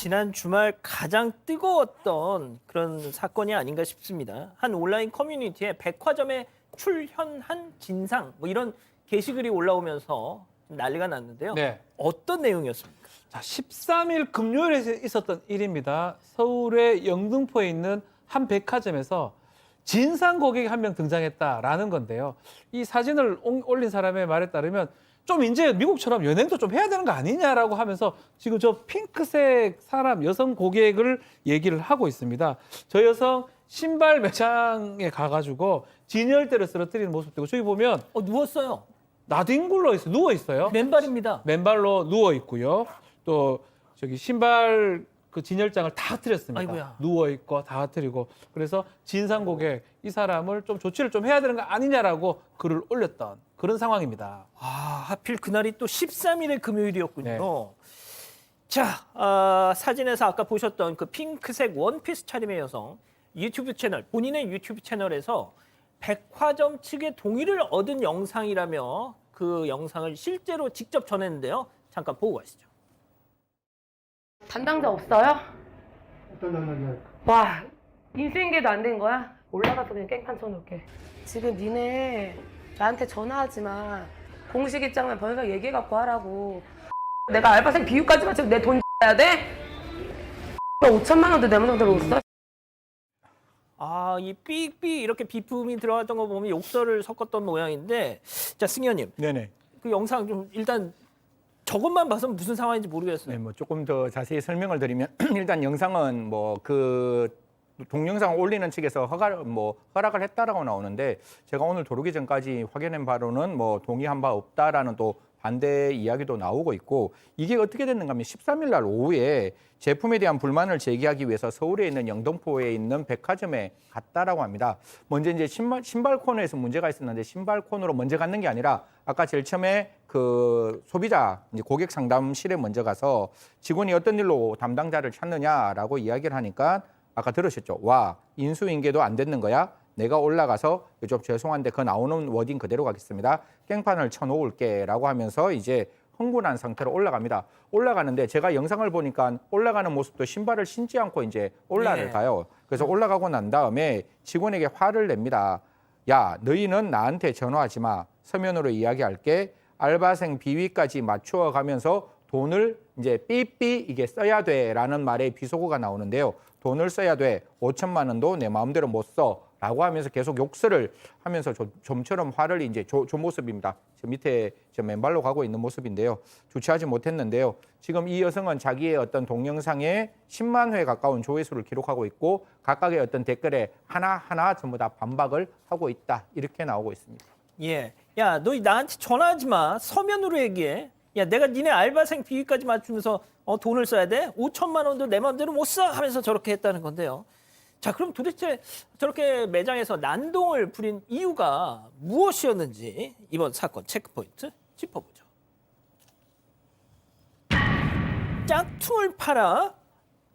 지난 주말 가장 뜨거웠던 그런 사건이 아닌가 싶습니다. 한 온라인 커뮤니티에 백화점에 출현한 진상 뭐 이런 게시글이 올라오면서 난리가 났는데요. 네. 어떤 내용이었습니까? 자, 13일 금요일에 있었던 일입니다. 서울의 영등포에 있는 한 백화점에서 진상 고객이 한 명 등장했다라는 건데요. 이 사진을 올린 사람의 말에 따르면 좀 이제 미국처럼 연행도 좀 해야 되는 거 아니냐라고 하면서 지금 저 핑크색 사람 여성 고객을 얘기를 하고 있습니다. 저 여성 신발 매장에 가가지고 진열대를 쓰러뜨리는 모습도 있고 저기 보면 누웠어요. 나뒹굴러 있어요. 누워 있어요. 맨발입니다. 맨발로 누워 있고요. 또 저기 신발 그 진열장을 다 흐트렸습니다. 아이고야. 누워 있고 다 흐트리고 그래서 진상 고객 이 사람을 좀 조치를 좀 해야 되는 거 아니냐라고 글을 올렸던 그런 상황입니다. 아, 하필 그날이 또 13일의 금요일이었군요. 네. 자, 사진에서 아까 보셨던 그 핑크색 원피스 차림의 여성 유튜브 채널, 본인의 유튜브 채널에서 백화점 측의 동의를 얻은 영상이라며 그 영상을 실제로 직접 전했는데요. 잠깐 보고 가시죠. 담당자 없어요? 어떤 장면이야? 와, 인수인계도 안 된 거야? 올라가서 그냥 깽판 쳐놓을게. 지금 니네 나한테 전화하지 마. 공식 입장만 번호상 얘기해갖고 하라고. 내가 알바생 비유까지 맞추고 내 돈 해야 돼? 5천만 원도 내 명대로 못 써? 아, 이 삑삑 이렇게 비품이 들어갔던 거 보면 욕설을 섞었던 모양인데, 자, 승현님, 네네. 그 영상 좀 일단 저것만 봐서는 무슨 상황인지 모르겠어요. 네, 뭐 조금 더 자세히 설명을 드리면 일단 영상은 뭐 그 동영상을 올리는 측에서 허락을 했다라고 나오는데 제가 오늘 들어오기 전까지 확인한 바로는 뭐 동의한 바 없다라는 또 반대 이야기도 나오고 있고 이게 어떻게 됐는가 하면 13일 날 오후에 제품에 대한 불만을 제기하기 위해서 서울에 있는 영등포에 있는 백화점에 갔다라고 합니다. 먼저 이제 신발 코너에서 문제가 있었는데 신발 코너로 먼저 갔는 게 아니라 아까 제일 처음에 그 소비자 이제 고객 상담실에 먼저 가서 직원이 어떤 일로 담당자를 찾느냐라고 이야기를 하니까 아까 들으셨죠? 와, 인수인계도 안 됐는 거야? 내가 올라가서 좀 죄송한데 그 나오는 워딩 그대로 가겠습니다. 깽판을 쳐놓을게라고 하면서 이제 흥분한 상태로 올라갑니다. 올라가는데 제가 영상을 보니까 올라가는 모습도 신발을 신지 않고 이제 올라가요. 그래서 올라가고 난 다음에 직원에게 화를 냅니다. 야, 너희는 나한테 전화하지 마. 서면으로 이야기할게. 알바생 비위까지 맞추어 가면서 돈을 이제 삐삐 이게 써야 돼라는 말에 비속어가 나오는데요. 돈을 써야 돼. 5천만 원도 내 마음대로 못 써. 라고 하면서 계속 욕설을 하면서 좀처럼 화를 이제 저 모습입니다. 저 밑에 저 맨발로 가고 있는 모습인데요. 주체하지 못했는데요. 지금 이 여성은 자기의 어떤 동영상에 10만 회 가까운 조회수를 기록하고 있고 각각의 어떤 댓글에 하나하나 전부 다 반박을 하고 있다. 이렇게 나오고 있습니다. 예. 야, 너 나한테 전화하지 마. 서면으로 얘기해. 야, 내가 니네 알바생 비위까지 맞추면서 돈을 써야 돼? 5천만 원도 내 마음대로 못 써? 하면서 저렇게 했다는 건데요. 자, 그럼 도대체 저렇게 매장에서 난동을 부린 이유가 무엇이었는지 이번 사건 체크포인트 짚어보죠. 짝퉁을 팔아?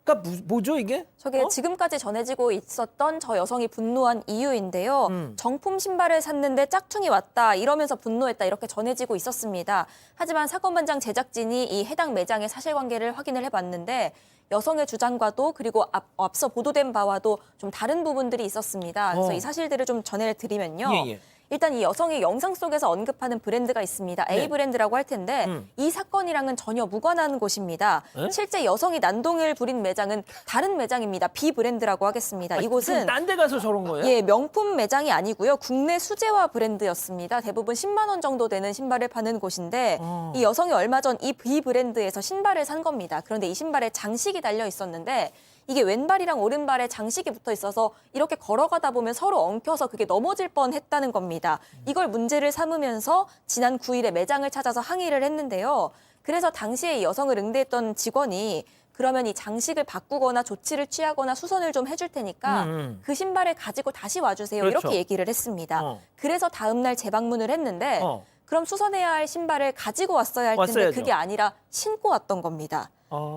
그러니까 뭐죠 이게? 저게 지금까지 전해지고 있었던 저 여성이 분노한 이유인데요. 정품 신발을 샀는데 짝퉁이 왔다 이러면서 분노했다 이렇게 전해지고 있었습니다. 하지만 사건 현장 제작진이 이 해당 매장의 사실관계를 확인을 해봤는데 여성의 주장과도 그리고 앞서 보도된 바와도 좀 다른 부분들이 있었습니다. 그래서 이 사실들을 좀 전해드리면요. 예. 일단 이 여성이 영상 속에서 언급하는 브랜드가 있습니다. 네. A 브랜드라고 할 텐데 이 사건이랑은 전혀 무관한 곳입니다. 에? 실제 여성이 난동을 부린 매장은 다른 매장입니다. B 브랜드라고 하겠습니다. 이곳은 딴 데 가서 저런 거예요? 예, 명품 매장이 아니고요. 국내 수제화 브랜드였습니다. 대부분 10만 원 정도 되는 신발을 파는 곳인데 이 여성이 얼마 전 이 B 브랜드에서 신발을 산 겁니다. 그런데 이 신발에 장식이 달려 있었는데 이게 왼발이랑 오른발에 장식이 붙어 있어서 이렇게 걸어가다 보면 서로 엉켜서 그게 넘어질 뻔했다는 겁니다. 이걸 문제를 삼으면서 지난 9일에 매장을 찾아서 항의를 했는데요. 그래서 당시에 이 여성을 응대했던 직원이 그러면 이 장식을 바꾸거나 조치를 취하거나 수선을 좀 해줄 테니까 그 신발을 가지고 다시 와주세요. 그렇죠. 이렇게 얘기를 했습니다. 그래서 다음 날 재방문을 했는데 그럼 수선해야 할 신발을 가지고 왔어야 할 텐데 왔어야죠. 그게 아니라 신고 왔던 겁니다.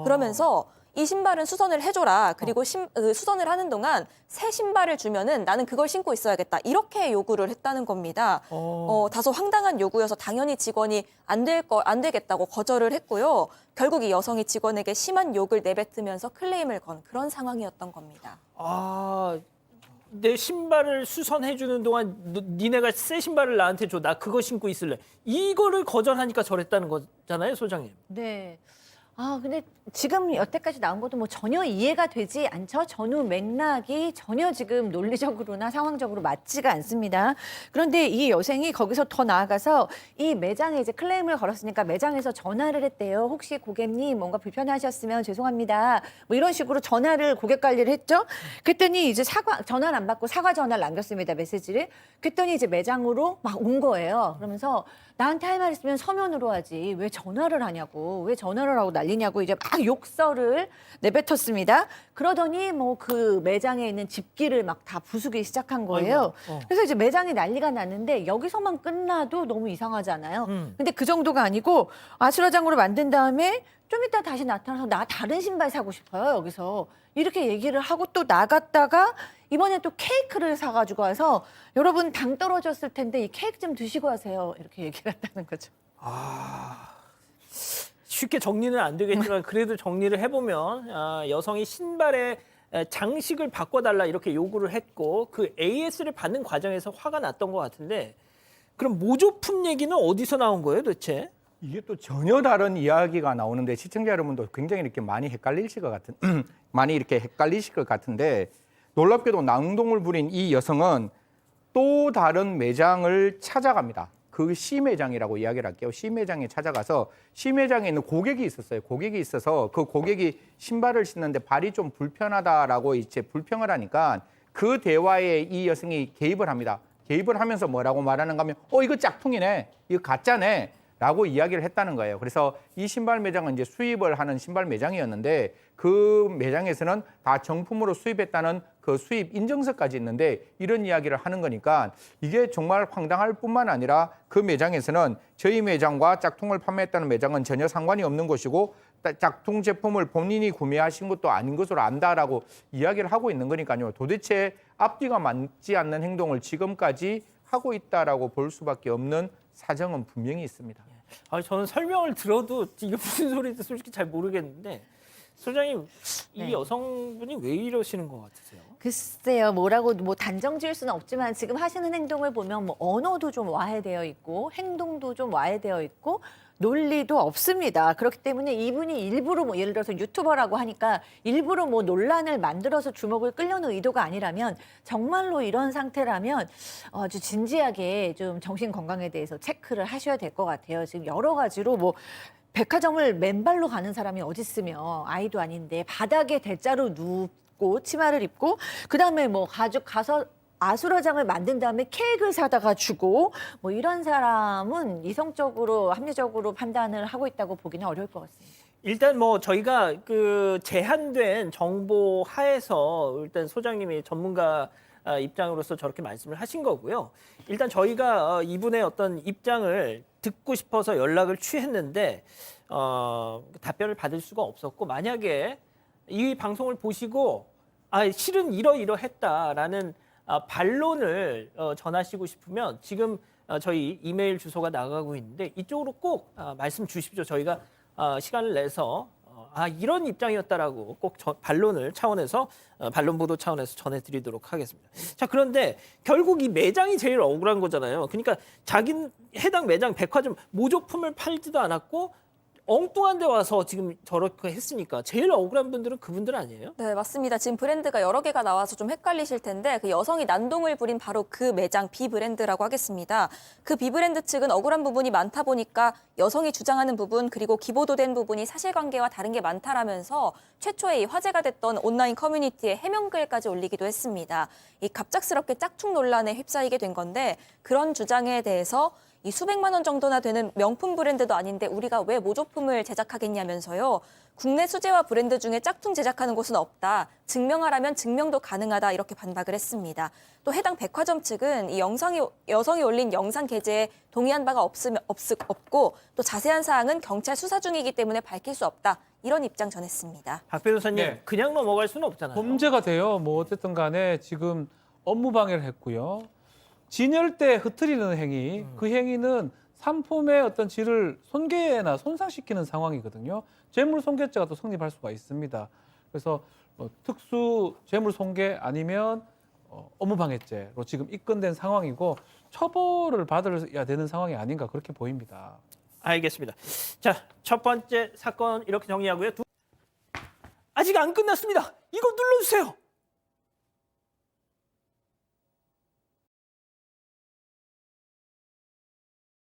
그러면서 이 신발은 수선을 해줘라. 그리고 수선을 하는 동안 새 신발을 주면은 나는 그걸 신고 있어야겠다. 이렇게 요구를 했다는 겁니다. 다소 황당한 요구여서 당연히 직원이 안 되겠다고 거절을 했고요. 결국 이 여성이 직원에게 심한 욕을 내뱉으면서 클레임을 건 그런 상황이었던 겁니다. 내 신발을 수선해주는 동안 니네가 새 신발을 나한테 줘. 나 그거 신고 있을래. 이거를 거절하니까 저랬다는 거잖아요, 소장님. 네. 근데 지금 여태까지 나온 것도 뭐 전혀 이해가 되지 않죠? 전후 맥락이 전혀 지금 논리적으로나 상황적으로 맞지가 않습니다. 그런데 이 여생이 거기서 더 나아가서 이 매장에 이제 클레임을 걸었으니까 매장에서 전화를 했대요. 혹시 고객님 뭔가 불편하셨으면 죄송합니다. 뭐 이런 식으로 전화를 고객 관리를 했죠. 그랬더니 이제 전화를 안 받고 사과 전화를 남겼습니다. 메시지를. 그랬더니 이제 매장으로 막 온 거예요. 그러면서 나한테 할 말 있으면 서면으로 하지. 왜 전화를 하냐고. 왜 전화를 하고 난리냐고 이제 막 욕설을 내뱉었습니다. 그러더니 뭐 그 매장에 있는 집기를 막 다 부수기 시작한 거예요. 그래서 이제 매장이 난리가 났는데 여기서만 끝나도 너무 이상하잖아요. 근데 그 정도가 아니고 아수라장으로 만든 다음에 좀 이따 다시 나타나서 나 다른 신발 사고 싶어요. 여기서 이렇게 얘기를 하고 또 나갔다가 이번에 또 케이크를 사가지고 와서 여러분 당 떨어졌을 텐데 이 케이크 좀 드시고 하세요. 이렇게 얘기를 했다는 거죠. 쉽게 정리는 안 되겠지만 그래도 정리를 해보면 여성이 신발에 장식을 바꿔달라 이렇게 요구를 했고 그 AS를 받는 과정에서 화가 났던 것 같은데 그럼 모조품 얘기는 어디서 나온 거예요 도대체? 이게 또 전혀 다른 이야기가 나오는데 시청자 여러분도 굉장히 이렇게 많이 헷갈리실 것 같은데 놀랍게도 낭동을 부린 이 여성은 또 다른 매장을 찾아갑니다. 그 C 매장이라고 이야기를 할게요. C 매장에 찾아가서 C 매장에 있는 고객이 있었어요. 고객이 있어서 그 고객이 신발을 신는데 발이 좀 불편하다라고 이제 불평을 하니까 그 대화에 이 여성이 개입을 합니다. 개입을 하면서 뭐라고 말하는가 하면 이거 짝퉁이네. 이거 가짜네. 라고 이야기를 했다는 거예요. 그래서 이 신발 매장은 이제 수입을 하는 신발 매장이었는데 그 매장에서는 다 정품으로 수입했다는 그 수입 인증서까지 있는데 이런 이야기를 하는 거니까 이게 정말 황당할 뿐만 아니라 그 매장에서는 저희 매장과 짝퉁을 판매했다는 매장은 전혀 상관이 없는 것이고 짝퉁 제품을 본인이 구매하신 것도 아닌 것으로 안다라고 이야기를 하고 있는 거니까요. 도대체 앞뒤가 맞지 않는 행동을 지금까지 하고 있다라고 볼 수밖에 없는 사정은 분명히 있습니다. 저는 설명을 들어도 이게 무슨 소리인지 솔직히 잘 모르겠는데 소장님 이 네. 여성분이 왜 이러시는 것 같으세요? 글쎄요, 뭐라고 뭐 단정 지을 수는 없지만 지금 하시는 행동을 보면 뭐 언어도 좀 와해되어 있고 행동도 좀 와해되어 있고 논리도 없습니다. 그렇기 때문에 이분이 일부러 뭐 예를 들어서 유튜버라고 하니까 일부러 뭐 논란을 만들어서 주목을 끌려는 의도가 아니라면 정말로 이런 상태라면 아주 진지하게 좀 정신 건강에 대해서 체크를 하셔야 될 것 같아요. 지금 여러 가지로 뭐 백화점을 맨발로 가는 사람이 어디 있으며 아이도 아닌데 바닥에 대자로 눕고 치마를 입고 그다음에 뭐 가서 아수라장을 만든 다음에 케이크를 사다가 주고 뭐 이런 사람은 이성적으로 합리적으로 판단을 하고 있다고 보기는 어려울 것 같습니다. 일단 뭐 저희가 그 제한된 정보 하에서 일단 소장님이 전문가 입장으로서 저렇게 말씀을 하신 거고요. 일단 저희가 이분의 어떤 입장을 듣고 싶어서 연락을 취했는데 답변을 받을 수가 없었고 만약에 이 방송을 보시고 실은 이러이러했다라는 반론을 전하시고 싶으면 지금 저희 이메일 주소가 나가고 있는데 이쪽으로 꼭 말씀 주십시오. 저희가 시간을 내서 이런 입장이었다라고 꼭 반론을 차원에서 반론 보도 차원에서 전해드리도록 하겠습니다. 자 그런데 결국 이 매장이 제일 억울한 거잖아요. 그러니까 자기는 해당 매장 백화점 모조품을 팔지도 않았고 엉뚱한 데 와서 지금 저렇게 했으니까 제일 억울한 분들은 그분들 아니에요? 네, 맞습니다. 지금 브랜드가 여러 개가 나와서 좀 헷갈리실 텐데 그 여성이 난동을 부린 바로 그 매장 B 브랜드라고 하겠습니다. 그 B 브랜드 측은 억울한 부분이 많다 보니까 여성이 주장하는 부분 그리고 기보도된 부분이 사실관계와 다른 게 많다라면서 최초에 이 화제가 됐던 온라인 커뮤니티에 해명글까지 올리기도 했습니다. 이 갑작스럽게 짝퉁 논란에 휩싸이게 된 건데 그런 주장에 대해서 이 수백만 원 정도나 되는 명품 브랜드도 아닌데 우리가 왜 모조품을 제작하겠냐면서요. 국내 수제화 브랜드 중에 짝퉁 제작하는 곳은 없다. 증명하라면 증명도 가능하다. 이렇게 반박을 했습니다. 또 해당 백화점 측은 이 여성이 올린 영상 게재에 동의한 바가 없고 또 자세한 사항은 경찰 수사 중이기 때문에 밝힐 수 없다. 이런 입장 전했습니다. 박 변호사님 네. 그냥 넘어갈 수는 없잖아요. 범죄가 돼요. 뭐 어쨌든 간에 지금 업무 방해를 했고요. 진열대 흐트리는 행위, 그 행위는 상품의 어떤 질을 손괴나 손상시키는 상황이거든요. 재물 손괴죄가 또 성립할 수가 있습니다. 그래서 특수 재물 손괴 아니면 업무 방해죄로 지금 입건된 상황이고 처벌을 받아야 되는 상황이 아닌가 그렇게 보입니다. 알겠습니다. 자, 첫 번째 사건 이렇게 정리하고요. 아직 안 끝났습니다. 이거 눌러주세요.